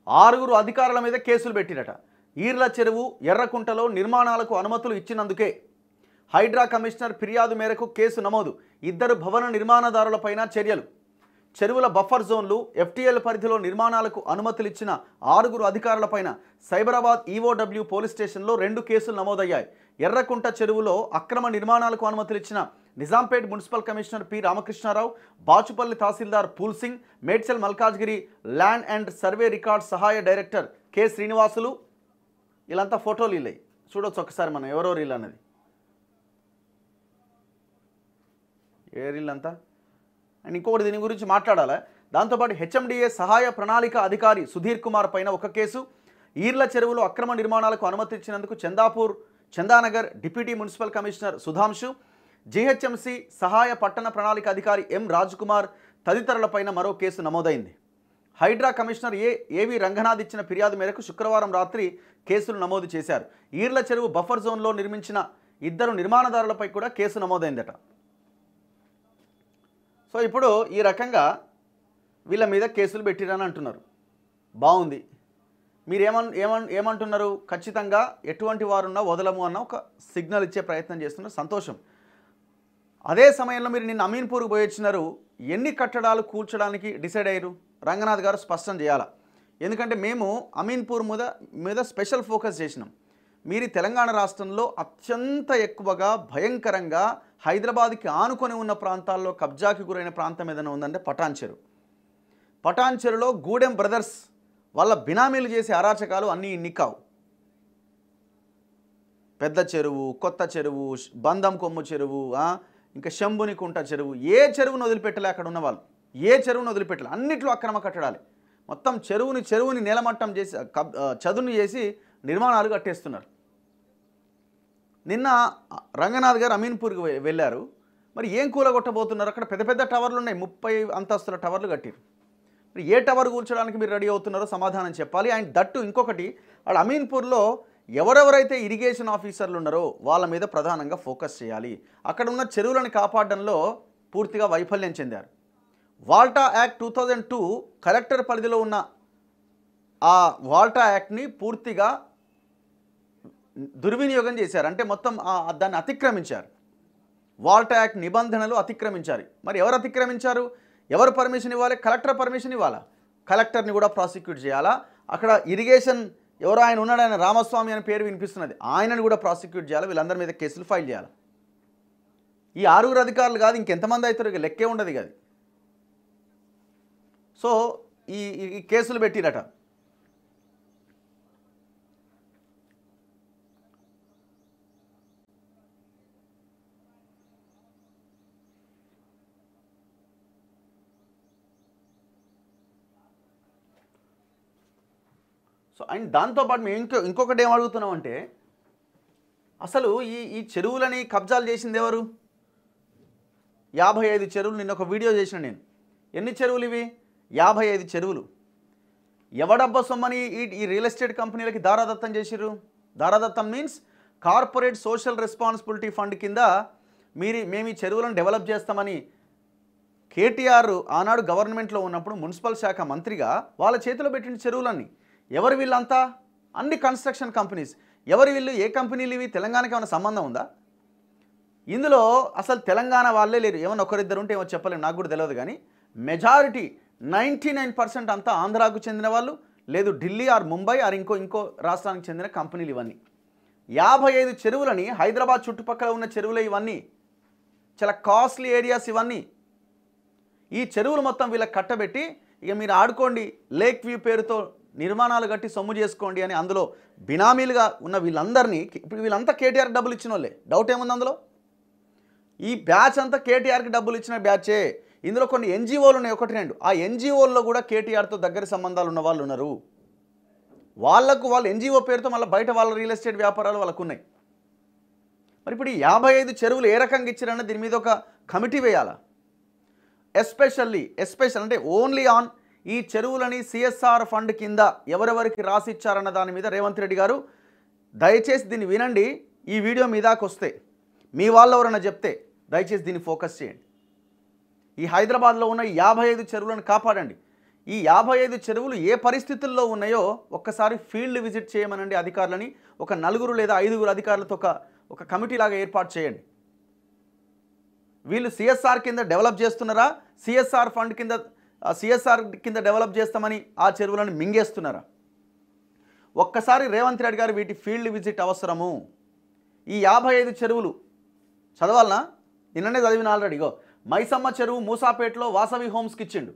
6 అధికారుల మీద కేసులు పెట్టిరట. ఈర్ల చెరువు ఎర్రకుంటలో నిర్మాణాలకు అనుమతులు ఇచ్చినందుకే హైడ్రా కమిషనర్ ఫిర్యాదు మేరకు కేసు నమోదు. 2 భవన నిర్మాణదారులపైన చర్యలు. చెరువుల బఫర్ జోన్లు, FTL పరిధిలో నిర్మాణాలకు అనుమతులు ఇచ్చిన 6 అధికారులపైన సైబరాబాద్ EOW పోలీస్ స్టేషన్లో 2 కేసులు నమోదయ్యాయి. ఎర్రకుంట చెరువులో అక్రమ నిర్మాణాలకు అనుమతులు ఇచ్చిన Nizampet municipal commissioner P Ramakrishna Rao, Bachupally tahsildar Phool Singh, Medchal Malkajgiri land and survey record సహాయ డైరెక్టర్ కె శ్రీనివాసులు. వీళ్ళంతా ఫోటోలు ఇల్లాయి, చూడొచ్చు ఒకసారి మనం ఎవరో రీల్ అన్నది. ఏ రీల్ అంతా. అండ్ ఇంకొకటి దీని గురించి మాట్లాడాలా. దాంతోపాటు HMDA సహాయ ప్రణాళిక అధికారి సుధీర్ కుమార్ పైన ఒక కేసు. ఈర్ల చెరువులో అక్రమ నిర్మాణాలకు అనుమతి ఇచ్చినందుకు Chandanagar deputy municipal commissioner Sudhanshu, GHMC సహాయ పట్టణ ప్రణాళిక అధికారి M రాజ్కుమార్ తదితరులపైన మరో కేసు నమోదైంది. హైడ్రా కమిషనర్ ఏవి రంగనాథ్ ఇచ్చిన ఫిర్యాదు మేరకు శుక్రవారం రాత్రి కేసులు నమోదు చేశారు. ఈర్ల చెరువు బఫర్ జోన్లో నిర్మించిన 2 నిర్మాణదారులపై కూడా కేసు నమోదైందట. సో ఇప్పుడు ఈ రకంగా వీళ్ళ మీద కేసులు పెట్టిరని అంటున్నారు. బాగుంది. మీరు ఏమంటున్నారు? ఖచ్చితంగా ఎటువంటి వారున్నా వదలము అన్న ఒక సిగ్నల్ ఇచ్చే ప్రయత్నం చేస్తున్నారు. సంతోషం. అదే సమయంలో మీరు నిన్న అమీన్పూర్కి పోయి వచ్చినారు. ఎన్ని కట్టడాలు కూల్చడానికి డిసైడ్ అయ్యారు? రంగనాథ్ గారు స్పష్టం చేయాలా. ఎందుకంటే మేము అమీన్పూర్ మీద స్పెషల్ ఫోకస్ చేసినాం. మీరు తెలంగాణ రాష్ట్రంలో అత్యంత ఎక్కువగా భయంకరంగా హైదరాబాద్కి ఆనుకొని ఉన్న ప్రాంతాల్లో కబ్జాకి గురైన ప్రాంతం ఏదైనా ఉందంటే పటాన్ చెరువు. పటాన్ చెరువులో గూడెం బ్రదర్స్ వాళ్ళ బినామీలు చేసే అరాచకాలు అన్నీ ఇన్ని కావు. పెద్ద చెరువు, కొత్త చెరువు, బంధం కొమ్ము చెరువు, ఇంకా శంభుని కుంట చెరువు, ఏ చెరువును వదిలిపెట్టలే అక్కడ ఉన్న వాళ్ళు. ఏ చెరువును వదిలిపెట్టలే. అన్నిట్లో అక్రమ కట్టడాలి. మొత్తం చెరువుని నేలమట్టం చేసి చదును చేసి నిర్మాణాలు కట్టేస్తున్నారు. నిన్న రంగనాథ్ గారు అమీన్పూర్కి వెళ్ళారు. మరి ఏం కూలగొట్టబోతున్నారు? అక్కడ పెద్ద పెద్ద టవర్లు ఉన్నాయి, 30 అంతస్తుల టవర్లు కట్టారు. మరి ఏ టవర్ కూల్చడానికి మీరు రెడీ అవుతున్నారో సమాధానం చెప్పాలి. అండ్ దట్టు ఇంకొకటి, వాళ్ళ అమీన్పూర్లో ఎవరెవరైతే ఇరిగేషన్ ఆఫీసర్లు ఉన్నారో వాళ్ళ మీద ప్రధానంగా ఫోకస్ చేయాలి. అక్కడ ఉన్న చెరువులను కాపాడడంలో పూర్తిగా వైఫల్యం చెందారు. వాల్టా యాక్ట్ 2002 కలెక్టర్ పరిధిలో ఉన్న ఆ వాల్టా యాక్ట్ని పూర్తిగా దుర్వినియోగం చేశారు. అంటే మొత్తం దాన్ని అతిక్రమించారు. వాల్టా యాక్ట్ నిబంధనలు అతిక్రమించారు. మరి ఎవరు అతిక్రమించారు? ఎవరు పర్మిషన్ ఇవ్వాలి? కలెక్టర్ పర్మిషన్ ఇవ్వాలా? కలెక్టర్ని కూడా ప్రాసిక్యూట్ చేయాలా? అక్కడ ఇరిగేషన్ ఎవరో ఆయన ఉన్నాడు, ఆయన రామస్వామి అనే పేరు వినిపిస్తున్నది, ఆయనను కూడా ప్రాసిక్యూట్ చేయాలి. వీళ్ళందరి మీద కేసులు ఫైల్ చేయాలి. ఈ 6 అధికారులు కాదు, ఇంకెంతమంది అవుతారు? ఇక లెక్కే ఉండదు కదా. సో ఈ కేసులు పెట్టిరట. సో అండ్ దాంతోపాటు మేము ఇంకొకటి ఏం అడుగుతున్నామంటే, అసలు ఈ చెరువులని కబ్జాలు చేసింది ఎవరు? 55 చెరువులు. నిన్న ఒక వీడియో చేసిన నేను. ఎన్ని చెరువులు ఇవి? 55 చెరువులు. ఎవడబ్బా సొమ్మని ఈ రియల్ ఎస్టేట్ కంపెనీలకి దారాదత్తం చేసిర్రు. దారాదత్తం means corporate social responsibility fund కింద మేము ఈ చెరువులను డెవలప్ చేస్తామని కేటీఆర్ ఆనాడు గవర్నమెంట్లో ఉన్నప్పుడు మున్సిపల్ శాఖ మంత్రిగా వాళ్ళ చేతిలో పెట్టిన చెరువులన్నీ. ఎవరు వీళ్ళంతా? అన్ని కన్స్ట్రక్షన్ కంపెనీస్. ఎవరు వీళ్ళు? ఏ కంపెనీలు ఇవి? తెలంగాణకి ఏమైనా సంబంధం ఉందా? ఇందులో అసలు తెలంగాణ వాళ్ళే లేరు. ఏమన్నా ఒకరిద్దరు ఉంటే ఏమో చెప్పలేము, నాకు కూడా తెలియదు. కానీ మెజారిటీ 99% అంతా ఆంధ్రాకు చెందిన వాళ్ళు, లేదు ఢిల్లీ ఆర్ ముంబై ఆర్ ఇంకో రాష్ట్రానికి చెందిన కంపెనీలు ఇవన్నీ. 55 చెరువులని, హైదరాబాద్ చుట్టుపక్కల ఉన్న చెరువులే ఇవన్నీ. చాలా కాస్ట్లీ ఏరియాస్ ఇవన్నీ. ఈ చెరువులు మొత్తం వీళ్ళకి కట్టబెట్టి ఇక మీరు ఆడుకోండి, లేక్ వ్యూ పేరుతో నిర్మాణాలు కట్టి సొమ్ము చేసుకోండి అని అందులో బినామీలుగా ఉన్న వీళ్ళందరినీ, ఇప్పుడు వీళ్ళంతా కేటీఆర్కి డబ్బులు ఇచ్చిన వాళ్ళే. డౌట్ ఏముంది అందులో? ఈ బ్యాచ్ అంతా కేటీఆర్కి డబ్బులు ఇచ్చిన బ్యాచే. ఇందులో కొన్ని NGOలు ఉన్నాయి, 1-2. ఆ NGOల్లో కూడా కేటీఆర్తో దగ్గర సంబంధాలు ఉన్న వాళ్ళు ఉన్నారు. వాళ్ళు NGO పేరుతో మళ్ళీ బయట వాళ్ళ రియల్ ఎస్టేట్ వ్యాపారాలు వాళ్ళకు ఉన్నాయి. మరి ఇప్పుడు ఈ 55 చెరువులు ఏ రకంగా ఇచ్చారన్న దీని మీద ఒక కమిటీ వేయాలా? ఎస్పెషల్ అంటే ఓన్లీ ఆన్ ఈ చెరువులని CSR ఫండ్ కింద ఎవరెవరికి రాసిచ్చారన్న దాని మీద రేవంత్ రెడ్డి గారు దయచేసి దీన్ని వినండి. ఈ వీడియో మీ దాకా వస్తే మీ వాళ్ళు ఎవరైనా చెప్తే దయచేసి దీన్ని ఫోకస్ చేయండి. ఈ హైదరాబాద్లో ఉన్న 55 చెరువులను కాపాడండి. ఈ 55 చెరువులు ఏ పరిస్థితుల్లో ఉన్నాయో ఒక్కసారి ఫీల్డ్ విజిట్ చేయమనండి అధికారులని. ఒక 4 లేదా 5 అధికారులతో ఒక కమిటీ లాగా ఏర్పాటు చేయండి. వీళ్ళు సిఎస్ఆర్ కింద డెవలప్ చేస్తున్నారా, సిఎస్ఆర్ ఫండ్ కింద సిఎస్ఆర్ కింద డెవలప్ చేస్తామని ఆ చెరువులను మింగేస్తున్నారా? ఒక్కసారి రేవంత్ రెడ్డి గారు వీటి ఫీల్డ్ విజిట్ అవసరము. ఈ 55 చెరువులు చదవాలనా? నిన్ననే చదివిన ఆల్రెడీగో. మైసమ్మ చెరువు మూసాపేటలో వాసవి హోమ్స్కి ఇచ్చిండు.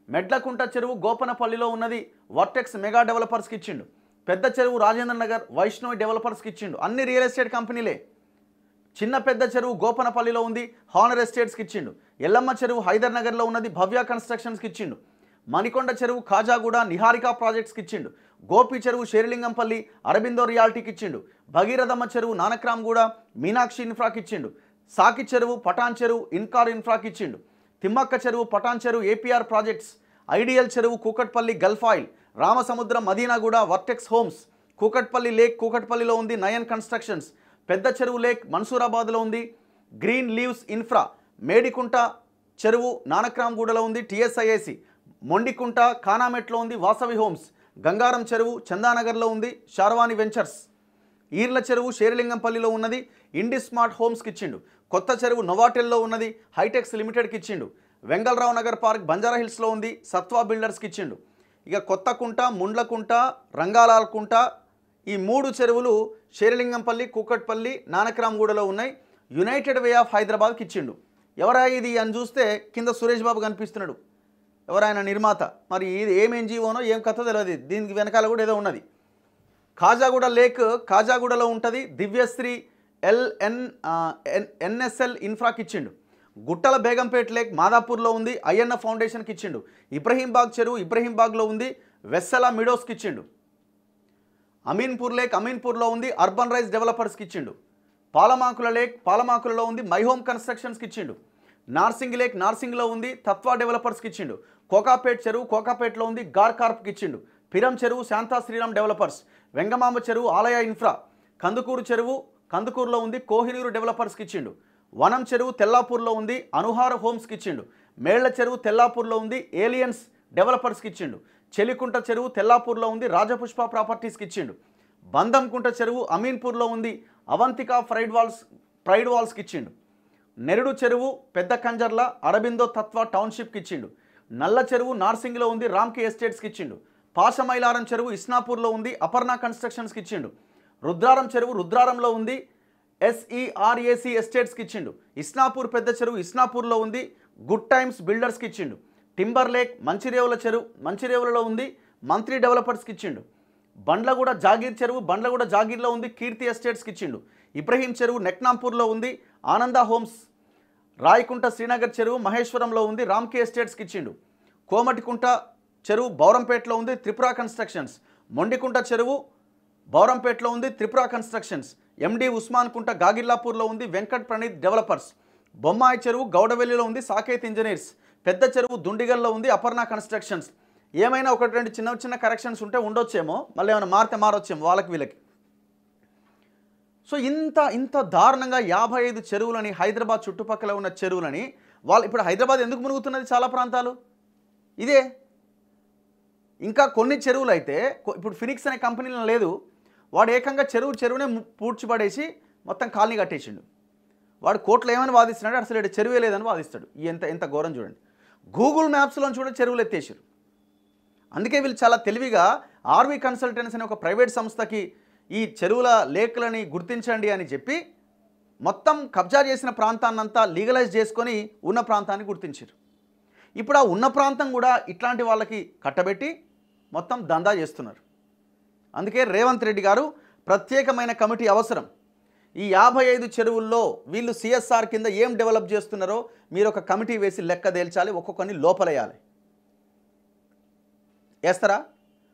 మెడ్లకుంట చెరువు గోపనపల్లిలో ఉన్నది వర్టెక్స్ మెగా డెవలపర్స్కి ఇచ్చిండు. పెద్ద చెరువు రాజేంద్ర నగర్ వైష్ణవి డెవలపర్స్కి ఇచ్చిండు. అన్ని రియల్ ఎస్టేట్ కంపెనీలే. చిన్న పెద్ద చెరువు గోపనపల్లిలో ఉంది హానర్ ఎస్టేట్స్కి ఇచ్చిండు. ఎల్లమ్మ చెరువు హైదర్ నగర్లో ఉన్నది భవ్య కన్స్ట్రక్షన్స్కి ఇచ్చిండు. మణికొండ చెరువు ఖాజాగూడ నిహారిక ప్రాజెక్ట్స్కి ఇచ్చిండు. గోపి చెరువు షేర్లింగంపల్లి అరబిందో రియాలిటీకి ఇచ్చిండు. భగీరథమ్మ చెరువు నానక్రామ్గూడ మీనాక్షి ఇన్ఫ్రాకి ఇచ్చిండు. సాకి చెరువు పటాన్ చెరువు ఇన్కార్ ఇన్ఫ్రాకి ఇచ్చిండు. తిమ్మక్క చెరువు పటాన్ చెరువు ఏపీఆర్ ప్రాజెక్ట్స్. ఐడియల్ చెరువు Kukatpally Gulf oil. Ramasamudram Madinaguda Vertex homes. Kukatpally lake కూకట్పల్లిలో ఉంది నయన్ కన్స్ట్రక్షన్స్. పెద్ద చెరువు లేక్ మన్సూరాబాద్లో ఉంది గ్రీన్ లీవ్స్ ఇన్ఫ్రా. మేడికుంట చెరువు నానక్రామ్గూడలో ఉంది టీఎస్ఐఏసి. మొండికుంట ఖానామెట్లో ఉంది వాసవి హోమ్స్. గంగారం చెరువు చందానగర్లో ఉంది షార్వాణి వెంచర్స్. ఈర్ల చెరువు షేర్లింగంపల్లిలో ఉన్నది ఇండి స్మార్ట్ హోమ్స్కి ఇచ్చిండు. కొత్త చెరువు నోవాటెల్లో ఉన్నది హైటెక్స్ లిమిటెడ్కి ఇచ్చిండు. వెంగళరావు నగర్ పార్క్ బంజారా హిల్స్లో ఉంది సత్వా బిల్డర్స్కి ఇచ్చిండు. ఇక కొత్తకుంట ముండ్లకుంట రంగాలాల్కుంట ఈ 3 చెరువులు షేర్లింగంపల్లి కూకట్పల్లి నానక్రామ్గూడలో ఉన్నాయి. యునైటెడ్ వే ఆఫ్ హైదరాబాద్కి ఇచ్చిండు. ఎవరా ఇది అని చూస్తే కింద సురేష్ బాబు కనిపిస్తున్నాడు. ఎవరైనా నిర్మాత. మరి ఇది ఏం ఎన్జిఓనో ఏం కథ తెలియదు. దీనికి వెనకాల కూడా ఏదో ఉన్నది. ఖాజాగూడ లేక్ ఖాజాగూడలో ఉంటుంది దివ్యశ్రీ ఎన్ఎస్ఎల్ ఇన్ఫ్రాకి ఇచ్చిండు. గుట్టల బేగంపేట్ లేక్ మాదాపూర్లో ఉంది అయ్యన్న ఫౌండేషన్కి ఇచ్చిండు. ఇబ్రహీంబాగ్ చెరువు ఇబ్రహీంబాగ్లో ఉంది వెస్సల మిడోస్కి ఇచ్చిండు. అమీన్పూర్ లేక్ అమీన్పూర్లో ఉంది అర్బన్ రైజ్ డెవలపర్స్కి ఇచ్చిండు. పాలమాకుల లేక్ పాలమాకులలో ఉంది మై హోమ్ కన్స్ట్రక్షన్స్కి ఇచ్చిండు. నార్సింగ్ లేక్ నార్సింగ్లో ఉంది తత్వా డెవలపర్స్కి ఇచ్చిండు. కోకాపేట్ చెరువు కోకాపేట్లో ఉంది గార్ కార్ప్కి ఇచ్చిండు. పిరం చెరువు శాంతా శ్రీరామ్ డెవలపర్స్. వెంగమాంబ చెరువు ఆలయ ఇన్ఫ్రా. కందుకూరు చెరువు కందుకూరులో ఉంది కోహినూరు డెవలపర్స్కి ఇచ్చిండు. వనం చెరువు తెల్లాపూర్లో ఉంది అనుహార హోమ్స్కి ఇచ్చిండు. మేళ్ల చెరువు తెల్లాపూర్లో ఉంది ఏలియన్స్ డెవలపర్స్కి ఇచ్చిండు. చెలికుంట చెరువు తెల్లాపూర్లో ఉంది రాజపుష్ప ప్రాపర్టీస్కి ఇచ్చిండు. బంధంకుంట చెరువు అమీన్పూర్లో ఉంది అవంతిక ప్రైడ్ వాల్స్కి ఇచ్చిండు. నెరుడు చెరువు పెద్ద కంజర్ల అరబిందో తత్వ టౌన్షిప్కి ఇచ్చిండు. నల్ల చెరువు నార్సింగ్లో ఉంది రామ్కి ఎస్టేట్స్కి ఇచ్చిండు. పాషమైలారం చెరువు ఇస్నాపూర్లో ఉంది అపర్ణ కన్స్ట్రక్షన్స్కి ఇచ్చిండు. రుద్రారం చెరువు రుద్రారంలో ఉంది ఎస్ఈఆర్ఏసి ఎస్టేట్స్కి ఇచ్చిండు. ఇస్నాపూర్ పెద్ద చెరువు ఇస్నాపూర్లో ఉంది గుడ్ టైమ్స్ బిల్డర్స్కి ఇచ్చిండు. టింబర్ లేక్ మంచిరేవుల చెరువు మంచిరేవులలో ఉంది మంత్రి డెవలపర్స్కి ఇచ్చిండు. బండ్లగూడ జాగీర్ చెరువు బండ్లగూడ జాగీర్లో ఉంది కీర్తి ఎస్టేట్స్కి ఇచ్చిండు. ఇబ్రహీం చెరువు నెక్నాంపూర్లో ఉంది ఆనంద హోమ్స్. రాయకుంట శ్రీనగర్ చెరువు మహేశ్వరంలో ఉంది రామ్కి ఎస్టేట్స్కి ఇచ్చిండు. కోమటికుంట చెరువు బౌరంపేటలో ఉంది త్రిపుర కన్స్ట్రక్షన్స్. మొండికుంట చెరువు బౌరంపేటలో ఉంది త్రిపుర కన్స్ట్రక్షన్స్. ఎండి ఉస్మాన్ కుంట గాగిల్లాపూర్లో ఉంది వెంకట్ ప్రణీత్ డెవలపర్స్. బొమ్మాయి చెరువు గౌడవెల్లిలో ఉంది సాకేత్ ఇంజనీర్స్. పెద్ద చెరువు దుండిగల్లో ఉంది అపర్ణ కన్స్ట్రక్షన్స్. ఏమైనా 1-2 చిన్న కరెక్షన్స్ ఉంటే ఉండొచ్చేమో, మళ్ళీ ఏమైనా మారితే మారొచ్చేమో వాళ్ళకి వీళ్ళకి. సో ఇంత దారుణంగా 55 చెరువులని హైదరాబాద్ చుట్టుపక్కల ఉన్న చెరువులని వాళ్ళు ఇప్పుడు హైదరాబాద్ ఎందుకు మునుగుతున్నది చాలా ప్రాంతాలు ఇదే. ఇంకా కొన్ని చెరువులు అయితే ఇప్పుడు ఫినిక్స్ అనే కంపెనీలో లేదు, వాడు ఏకంగా చెరువునే పూడ్చిపడేసి మొత్తం కాలనీ కట్టేసిండు. వాడు కోర్టులో ఏమని వాదిస్తున్నాడు, అసలు చెరువే లేదని వాదిస్తాడు. ఎంత ఘోరం చూడండి. గూగుల్ మ్యాప్స్లో చూడ చెరువులు ఎత్తేసారు. అందుకే వీళ్ళు చాలా తెలివిగా ఆర్వీ కన్సల్టెన్సీ అనే ఒక ప్రైవేట్ సంస్థకి ఈ చెరువుల లేకులని గుర్తించండి అని చెప్పి మొత్తం కబ్జా చేసిన ప్రాంతాన్నంతా లీగలైజ్ చేసుకొని ఉన్న ప్రాంతాన్ని గుర్తించారు. ఇప్పుడు ఆ ఉన్న ప్రాంతం కూడా ఇట్లాంటి వాళ్ళకి కట్టబెట్టి మొత్తం దందా చేస్తున్నారు. అందుకే రేవంత్ రెడ్డి గారు ప్రత్యేకమైన కమిటీ అవసరం. ఈ 55 చెరువుల్లో వీళ్ళు సిఎస్ఆర్ కింద ఏం డెవలప్ చేస్తున్నారో మీరు ఒక కమిటీ వేసి లెక్క తేల్చాలి, ఒక్కొక్కరిని లోపలేయాలి. వేస్తారా?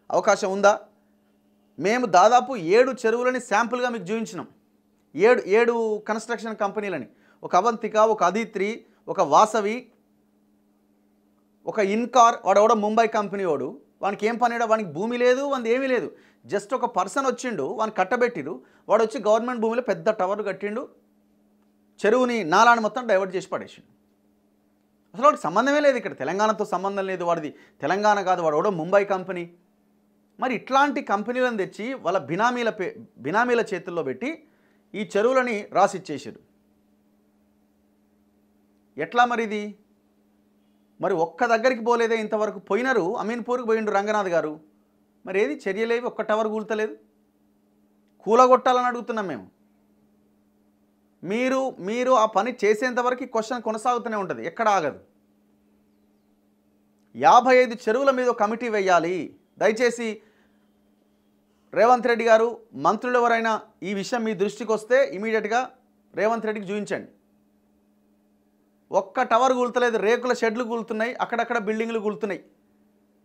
అవకాశం ఉందా? మేము దాదాపు 7 చెరువులని శాంపుల్గా మీకు చూపించినాం. 7 కన్స్ట్రక్షన్ కంపెనీలని, ఒక అవంతిక, ఒక అదిత్రి, ఒక వాసవి, ఒక ఇన్కార్. వాడు ముంబై కంపెనీ వాడు, వానికి ఏం పని, వానికి భూమి లేదు, వానికి ఏమీ లేదు. జస్ట్ ఒక పర్సన్ వచ్చిండు, వానికి కట్టబెట్టిరు. వాడు వచ్చి గవర్నమెంట్ భూమిలో పెద్ద టవర్ కట్టిండు, చెరువుని నాలాన్ని మొత్తం డైవర్ట్ చేసి పడేసిండు. అసలు వాడికి సంబంధమే లేదు, ఇక్కడ తెలంగాణతో సంబంధం లేదు, వాడిది తెలంగాణ కాదు, వాడు కూడా ముంబై కంపెనీ. మరి ఇట్లాంటి కంపెనీలను తెచ్చి వాళ్ళ బినామీల చేతుల్లో పెట్టి ఈ చెరువులని రాసిచ్చేసారు. ఎట్లా మరి ఇది? మరి ఒక్క దగ్గరికి పోలేదే ఇంతవరకు. పోయినారు, అమీన్పూర్కి పోయిండు రంగనాథ్ గారు, మరి ఏది చర్యలేవి, ఒక్క టవర్ కూల్తలేదు. కూలగొట్టాలని అడుగుతున్నాం మేము. మీరు ఆ పని చేసేంతవరకు క్వశ్చన్ కొనసాగుతూనే ఉంటుంది, ఎక్కడ ఆగదు. 55 చెరువుల మీద కమిటీ వేయాలి. దయచేసి రేవంత్ రెడ్డి గారు, మంత్రులు ఎవరైనా ఈ విషయం మీ దృష్టికి వస్తే ఇమీడియట్గా రేవంత్ రెడ్డికి చూపించండి. ఒక్క టవర్ కూల్తలేదు, రేకుల షెడ్లు కూలుతున్నాయి, అక్కడక్కడ బిల్డింగ్లు కూలుతున్నాయి,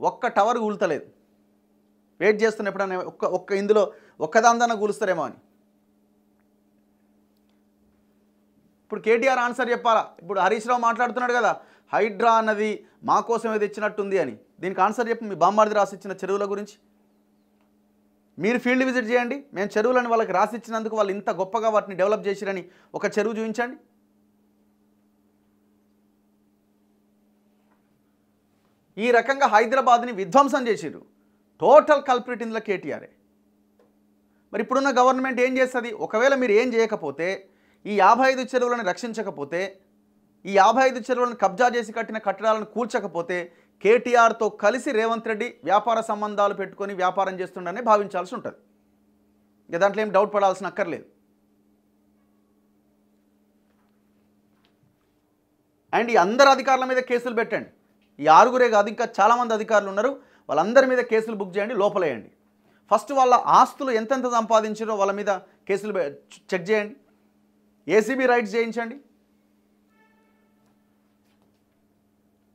ఒక్క టవర్ కూల్తలేదు. వెయిట్ చేస్తున్నా ఎప్పుడన్నా ఒక్క ఇందులో ఒక్కదాందన కూలుస్తారేమో అని. ఇప్పుడు కేటీఆర్ ఆన్సర్ చెప్పాలా? ఇప్పుడు హరీష్ రావు మాట్లాడుతున్నాడు కదా, హైడ్రా అన్నది మా కోసమే తెచ్చినట్టుంది అని. దీనికి ఆన్సర్ చెప్పి మీ బామ్మార్ది రాసిచ్చిన చెరువుల గురించి. మీరు ఫీల్డ్ విజిట్ చేయండి, మేము చెరువులను వాళ్ళకి రాసిచ్చినందుకు వాళ్ళు ఇంత గొప్పగా వాటిని డెవలప్ చేసిరని ఒక చెరువు చూపించండి. ఈ రకంగా హైదరాబాద్ని విధ్వంసం చేసిరు. టోటల్ కల్ప్రిట్ ఇందులో కేటీఆరే. మరి ఇప్పుడున్న గవర్నమెంట్ ఏం చేస్తుంది? ఒకవేళ మీరు ఏం చేయకపోతే, ఈ 55 చెరువులను రక్షించకపోతే, ఈ 55 చెరువులను కబ్జా చేసి కట్టిన కట్టడాలను కూల్చకపోతే కేటీఆర్తో కలిసి రేవంత్ రెడ్డి వ్యాపార సంబంధాలు పెట్టుకొని వ్యాపారం చేస్తుండనే భావించాల్సి ఉంటుంది. ఇక దాంట్లో ఏం డౌట్ పడాల్సిన అక్కర్లేదు. అండ్ ఈ అందరు అధికారుల మీద కేసులు పెట్టండి. ఈ 6గురే కాదు, ఇంకా చాలామంది అధికారులు ఉన్నారు, వాళ్ళందరి మీద కేసులు బుక్ చేయండి, లోపలేయండి. ఫస్ట్ వాళ్ళ ఆస్తులు ఎంతెంత సంపాదించారో వాళ్ళ మీద కేసులు చెక్ చేయండి, ఏసీబీ రైట్స్ చేయించండి.